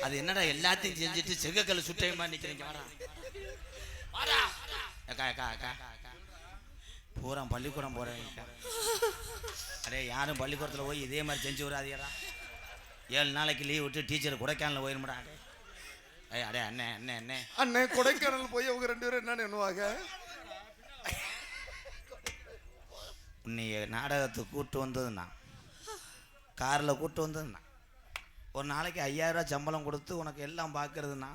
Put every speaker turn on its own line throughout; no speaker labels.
அது என்னடா எல்லாத்தையும் செஞ்சுட்டு செங்கக்கல் சுட்டையுமா நிக்கிறீங்க? வாடா அக்கா அக்கா அக்கா பூரா பள்ளிக்கூடம் போறேன். அடே யாரும் பள்ளிக்கூடத்தில் போய் இதே மாதிரி செஞ்சு விடாதீரா. 7 நாளைக்கு லீவ் விட்டு டீச்சர் கொடைக்கானல் போயிருமுடா. அடே அண்ணே அண்ணே அண்ணே
அண்ணே கொடைக்கானல் போய் அவங்க 2 பேரும் என்னன்னு எண்ணுவாங்க?
உன்னை நாடகத்துக்கு கூப்பிட்டு வந்ததுண்ணா, காரில் கூப்பிட்டு வந்ததுண்ணா, ஒரு நாளைக்கு 5000 ரூபா சம்பளம் கொடுத்து உனக்கு எல்லாம் பார்க்கறதுண்ணா.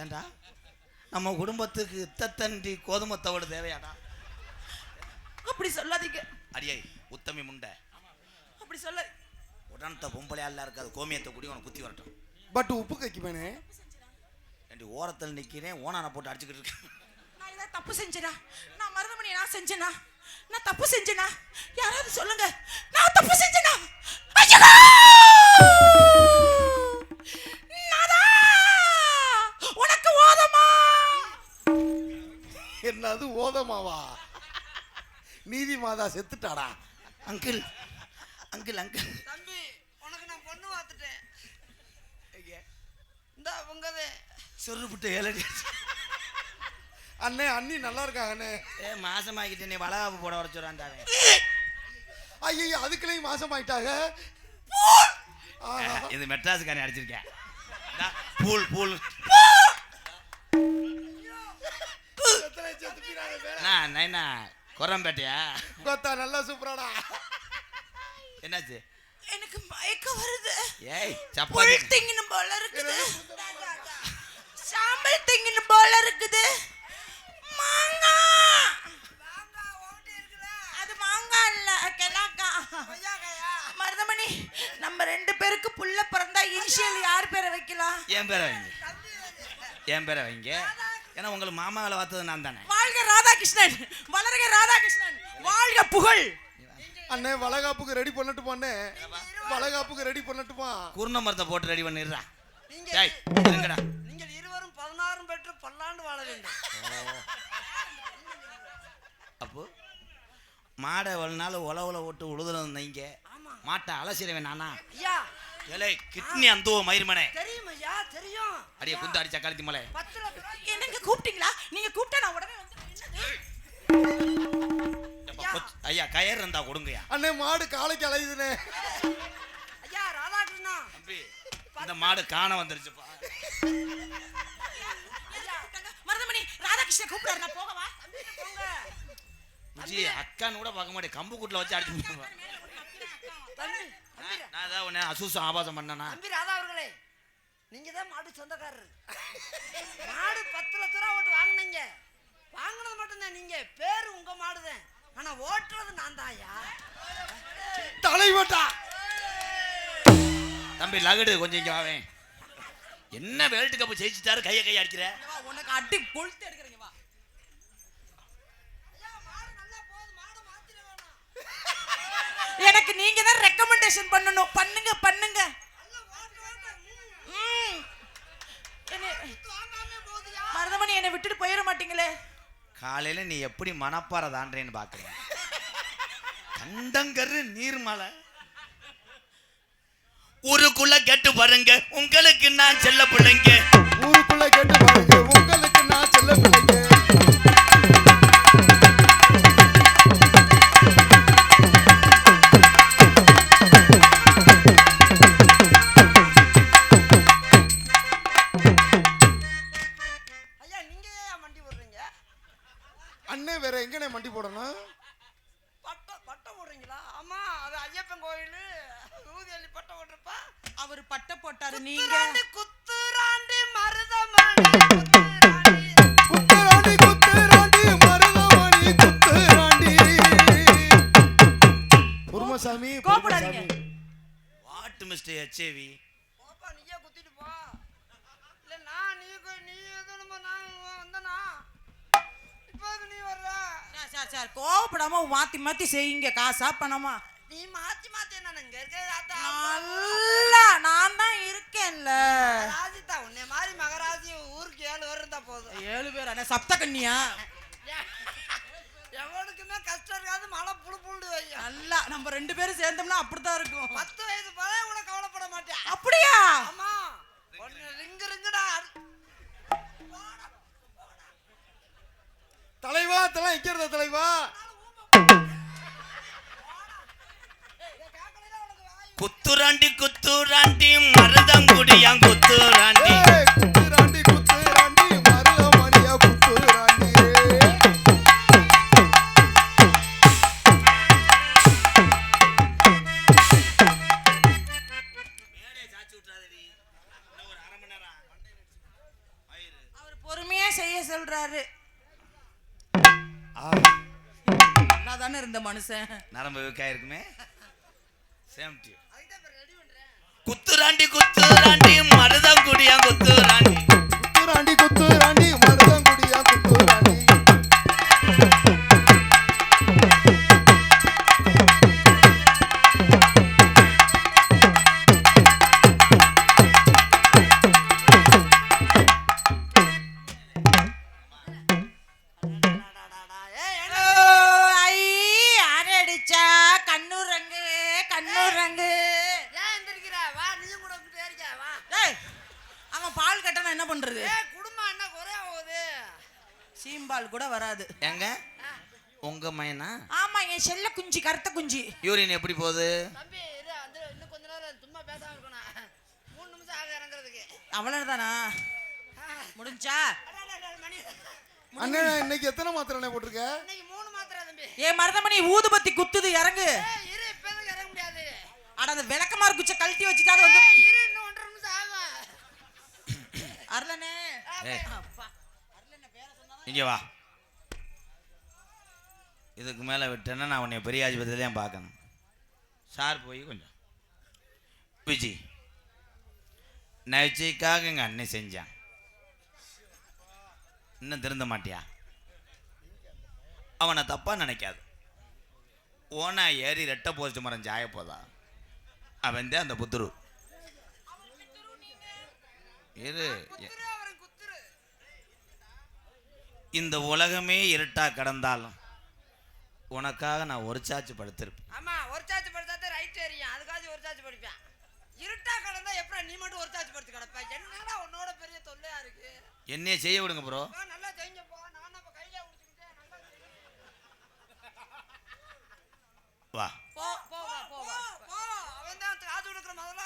ஏண்டா நம்ம குடும்பத்துக்கு இத்தத்தண்டி கோதுமை தவிடு தேவையாடா?
அப்படி சொல்லாதீங்க
அடியை உத்தமி முண்டை,
அப்படி சொல்ல.
உடனத்த பொம்பளையா எல்லாம் இருக்காது, கோமியத்தை கூடி உனக்கு குத்தி வரட்டும்.
பட் உப்பு கைக்குமேனே
ரெண்டு ஓரத்தில் நிற்கிறேன், ஓனான போட்டு அடிச்சுக்கிட்டு இருக்கேன்.
நான் ஏதாவது தப்பு செஞ்சேனா? நான் மருதமணி நான் செஞ்சேனா? நான் தப்பு செஞ்சேனா? யாராவது சொல்லுங்க, நான் தப்பு செஞ்சேனா? உனக்கு ஓதமா?
என்னது ஓதமாவா? நீதி மாதா செத்துட்டாடா.
அங்கிள் அங்கிள் அங்கிள்
தம்பி, உனக்கு நான் பொண்ணு பார்த்துட்டேன். இந்த உங்கதே
சொருப்புட்டு ஏழடி.
அண்ணே அண்ணி நல்லா இருக்காங்க அண்ணே.
மாசமாக்கிட்டு நீ வளகாப்பு போட வர சொல்றான்டாவே.
ஐயோ அதுக்குள்ளேயும் மாசம் ஆயிட்டாங்க.
இது மெட்ராஸுக்காரன் அடிச்சிருக்கேன். பூல் பூல் என்ன கொரம்பேட்டையா?
கொத்தா நல்லா சூப்பராடா.
என்னாச்சு?
எனக்கு மயக்கம் வருது.
ஏய் சப்பாத்தி
திங்கின போல இருக்குது, சாம்பல் திங்கின போல இருக்குது. மாங்கா அது மாங்கா இல்ல, கெலாக்கா. மருதமணி, நம்ம 2 பேருக்கு புள்ள பிறந்தா இனிஷியல் யார் பேரை வைக்கலாம்?
என் பேரை வைங்க, என் பேரை வைங்க. ஏன்னா உங்களுக்கு மாமா வேலை பார்த்தது நான் தானே.
வாழ்க ராதாகிருஷ்ணன், வளர்க ராதாகிருஷ்ணன், வாழ்க புகழ்.
அண்ணே வளகாப்புக்கு ரெடி பண்ணட்டு போனே, வளகாப்புக்கு ரெடி பண்ணட்டுமா?
குருண மரத்தை போட்டு ரெடி பண்ணிடுறா.
நீங்கள் இருவரும் 16 பெற்று பல்லாண்டு வாழ வேண்டும்.
அப்போ மாடை ஒரு நாள் உழவுல ஓட்டு உழுதுறது நீங்க, மாட்டை அலசிடுவேன் நானா?
ஐயா
ஏலே கிட்னி அந்துவ மயிர்மனே
தெரியும் ஐயா, தெரியும்.
அடியே குந்து அடிச்ச கழுத்தி மலை.
என்னங்க கூப்பிட்டீங்களா? நீங்க கூப்பிட்டா நான் உடனே வந்து.
ஐயா கயர் இருந்தா கொடுங்கயா.
அண்ணே மாடு காலைக்கு அலையுதுனே.
ஐயா ராதாகிருஷ்ணா,
தம்பி இந்த மாடு காண வந்துருச்சுப்பா.
மருதமணி ராதாகிருஷ்ணன் கூப்பிடுறாரு, நான் போகவா?
போங்க.
முஜி அக்கான்னு கூட பார்க்க மாட்டேன், கம்பு கூட்டில் வச்சு அடிச்சு போடுவேன். நான் ஏதாவது உன்னை அசூசம் ஆபாசம் பண்ணனா?
தம்பி ராதா அவர்களே, நீங்க தான் மாடு சொந்தக்காரர். மாடு 10 லட்ச ரூபா ஓட்டு வாங்கினீங்க, வாங்கினது மட்டும்தான் நீங்க. பேரு உங்க மாடுதான், ஆனா ஓட்டுறது நான் தான். ஐயா
தலைவட்டா
தம்பி லகுடு கொஞ்சம் இங்க வாவேன். என்ன வேர்ல்டு கப் ஜெயிச்சிட்டாரு, கையை கையை அடிக்கிற.
உனக்கு அடி கொளுத்து எடுக்கிறீங்க வா. எனக்கு நீங்க தான் ரெக்கமெண்டேஷன் பண்ணணும். பண்ணுங்க பண்ணுங்க. மருதமணி என்னை விட்டுட்டு போயிட மாட்டீங்களே?
காலையில நீ எப்படி மணப்பாறை தாண்டேன்னு பாக்குறேன். கண்டங்கரு நீர்மலை ஊருக்குள்ள கேட்டு பாருங்க, உங்களுக்கு நான் செல்ல பிள்ளைங்க.
ஊருக்குள்ள கேட்டு பாருங்க, உங்களுக்கு நான் செல்ல பிள்ளைங்க. அண்ணே வேற எங்கனே மண்டி போடணும்?
பட்டம் போடுறீங்களா? ஆமா, அது ஐயப்பன் கோயில் ஊதியலி பட்டம் போட்டுறப்பா.
அவர் பட்டை போட்டாரு. நீங்க
குத்துராண்டி மருதமணி,
குத்துராண்டி குத்துராண்டி மருதமணி குத்துராண்டி. பொறுமசாமி
கோபப்படாதீங்க.
வாட் மிஸ்டர் எச்ஏவி,
போப்பா நீயே குத்திட்டு போ. இல்ல நான் நீ எது நம்ம நான் வந்தனா இப்போ நீ வர்ற.
சார் கோபப்படாம மாத்தி மாத்தி செய்யுங்க. காசா பணமா?
நீ மாத்தி மாத்தி என்ன இங்க இருக்க?
நல்லா நான் தான் இருக்கேன்ல.
ராஜிதா உன்னை மாதிரி மகராஜி ஊருக்கு 7 பேர் இருந்தா போதும்.
7 பேர் அட சப்த கன்னியா?
எவனுக்குமே கஷ்டம் இருக்காது, மழை புழு புழுடு வையும்.
நல்லா நம்ம 2 பேரும் சேர்ந்தோம்னா அப்படித்தான் இருக்கும்.
10 வயசு பழைய கூட கவலைப்பட மாட்டேன்.
அப்படியா? உண்மையை சொல்றாரு. நான் தானே இருந்த மனுஷன்.
நரம்பு வீக்காயிருக்குமே. சேம் டு குத்துராண்டி குத்துராண்டி மருதம் குடியா குத்துராண்டி
குத்துராண்டி குத்துராண்டி மருதம் குடியா குத்துராண்டி
என்ன பண்றது?
குடும்பம் என்ன குறைய போகுது?
சீம்பால் கூட வராது.
எங்க உங்க மைனா?
ஆமா, என் செல்ல குஞ்சி, கருத்த குஞ்சி.
யூரின் எப்படி போகுது?
தம்பி இரு, இன்னும் கொஞ்ச நேரம் சும்மா பேசாம இருக்கணும். 3 நிமிஷம் ஆக இறங்குறதுக்கு.
அவ்வளவுதானா? முடிஞ்சா?
அண்ணே இன்னைக்கு எத்தனை மாத்திரை போட்டுருக்க?
இன்னைக்கு 3 மாத்திரை தம்பி.
ஏ மருதமணி, ஊதுபத்தி குத்துது, இறங்கு.
இரு, இப்போதைக்கு இறங்க முடியாது.
அட அந்த விளக்கமாறு குச்ச கழட்டி வச்சுட்டாது வந்து.
இரு, இன்னும் 1.5 நிமிஷம் ஆகும்.
அருளனே,
அப்பா
அருளனே பேர சொன்னா
இங்க வா. இதுக்கு மேல விட்டேன்னா நான் உன்னை பெரிய ஆஸ்பத்திரியில தான் பார்க்கணும். சார் போய் கொஞ்சம் விஜி நகைக்காக எங்க அண்ணன் செஞ்சான். இன்னும் திருந்த மாட்டியா? அவனை தப்பா நினைக்காது. ஓனா ஏறி ரெட்டை போஸ்ட் மரம் ஜாய போதா அவன் தான் அந்த புத்துரு. இது இந்த உலகமே இருட்டா கடந்தாலும் உனக்காக நான் ஒரு சாச்சு படுத்திருப்பேன்.
ஆமா, ஒரு சாச்சு படுத்தாத ரைட் ஏரியும். அதுக்காக ஒரு சாச்சு படிப்பேன். இருட்டா கடந்தா எப்பறம் நீ மட்டும் ஒரு சாச்சு படுத்து கிடப்ப? என்னடா உன்னோட பெரிய தொல்லையா இருக்கு?
என்னைய செய்ய விடுங்க ப்ரோ.
நல்லா செஞ்சப்போ நான் அப்ப கையில உடிச்சிட்டேன்.
வா
போ போ போ
போ. அவன் தான் காது கொடுக்குற முதல்ல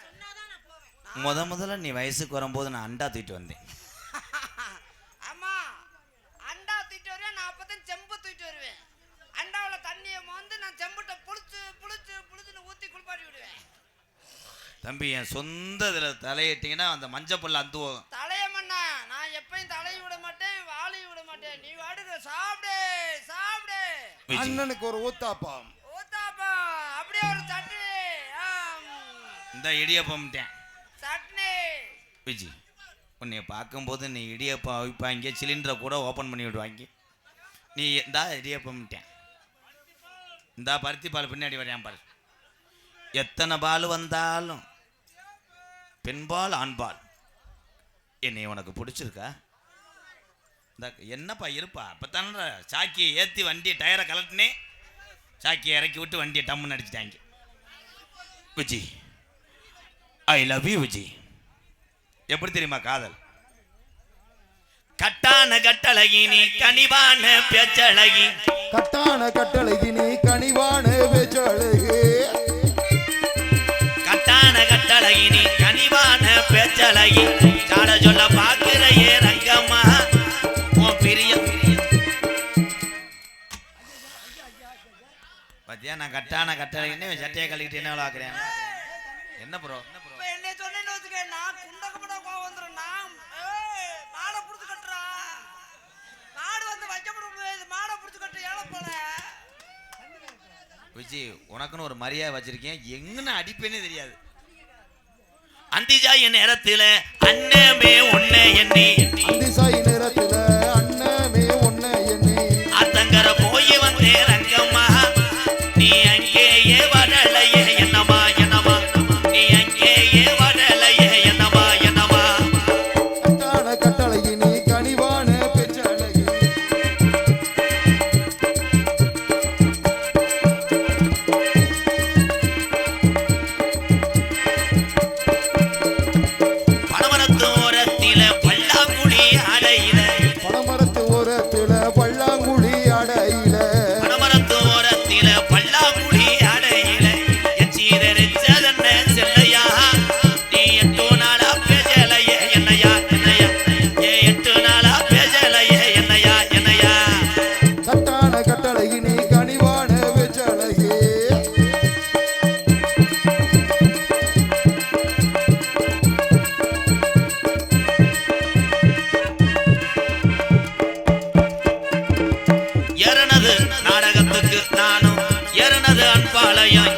சொன்னாதான் நான் போவேன்.
முதல்ல நீ வயசுக்கு வரும்போது நான் அண்டா தூக்கிட்டு வந்தேன்.
ஆமா, அண்டா தூக்கிட்டு வருவேன். நான் அப்பதான் செம்பு தூக்கிட்டு வருவேன். அண்டாவுல தண்ணியை மோந்து நான் செம்புட்ட புளிச்சு புளிச்சு புளிச்சுன்னு ஊத்தி குளிப்பாட்டி விடுவேன்.
தம்பி, என் சொந்த இதுல தலையிட்டீங்கன்னா அந்த மஞ்சள் புல்ல அந்துவோம்.
தலைய மண்ணா, நான் எப்பயும் தலையை விட மாட்டேன், வாழையும் விட மாட்டேன். நீ வாடுங்க, சாப்பிடு சாப்பிடு.
அண்ணனுக்கு ஒரு ஊத்தாப்பம்.
ஊத்தாப்பா, அப்படியே ஒரு சட்னி.
இந்த இடியப்பம்
சட்னி.
விஜி, உன்னை பார்க்கும்போது நீ இடியப்பம் வைப்பாங்க, சிலிண்டரை கூட ஓப்பன் பண்ணி விடுவாங்க. நீ இந்தா இடியப்பம் இந்தா பருத்தி பால் பின்னாடி வரையான் பால். எத்தனை பால் வந்தாலும் பெண்பால் ஆண்பால் என்னை உனக்கு பிடிச்சிருக்கா? இந்த என்னப்பா இருப்பா? அப்பத்தான சாக்கியை ஏற்றி வண்டி டயரை கலட்டினே, சாக்கியை இறக்கி விட்டு வண்டியை டம்முன்னு அடிச்சிட்டாங்க. Viji, I love you Viji. எப்படி தெரியுமா காதல்? கட்டான கட்டழகி நீ கனிவான பேச்சழகி.
கட்டான கட்டழகி நீ கனிவான பேச்சழகி.
கட்டான கட்டழகி நீ கனிவான பேச்சழகி. சாட சொல்ல பாக்குறையே ரங்கம்மா உன் பிரியம். பத்தியா, நான் கட்டான கட்டழகின்னு சட்டையை கழிக்கிட்டு என்ன ஆக்குறேன்? என்ன ப்ரோ?
என்ன சொன்னேன்னு வச்சுக்க, நான் குண்டக்கப்பட கோவம் வந்துடும். நான் மாடை புடிச்சு கட்டுறா. மாடு வந்து வைக்கப்பட முடியாது. மாடை புடிச்சு கட்டுற ஏழை போல.
விஜி, உனக்குன்னு ஒரு மரியாதை வச்சிருக்கேன். எங்கன்னு அடிப்பேனே தெரியாது. அந்திஜாய் நேரத்துல அண்ணமே உன்னை எண்ணி.
அந்திசாய் நேரத்துல அண்ணமே உன்னை எண்ணி.
அத்தங்கர போய் வந்தே ரங்கம்மா நீ அங்கேயே வரலையே என்னமா என்னமா. நீ அங்கேயே வரலையே என்னமா என்னமா.
கட்டான கட்டழகி நீ கனிவான பேச்சழகி.
பணமரத்தோரத்தில பல்லாங்குழி பாளையம்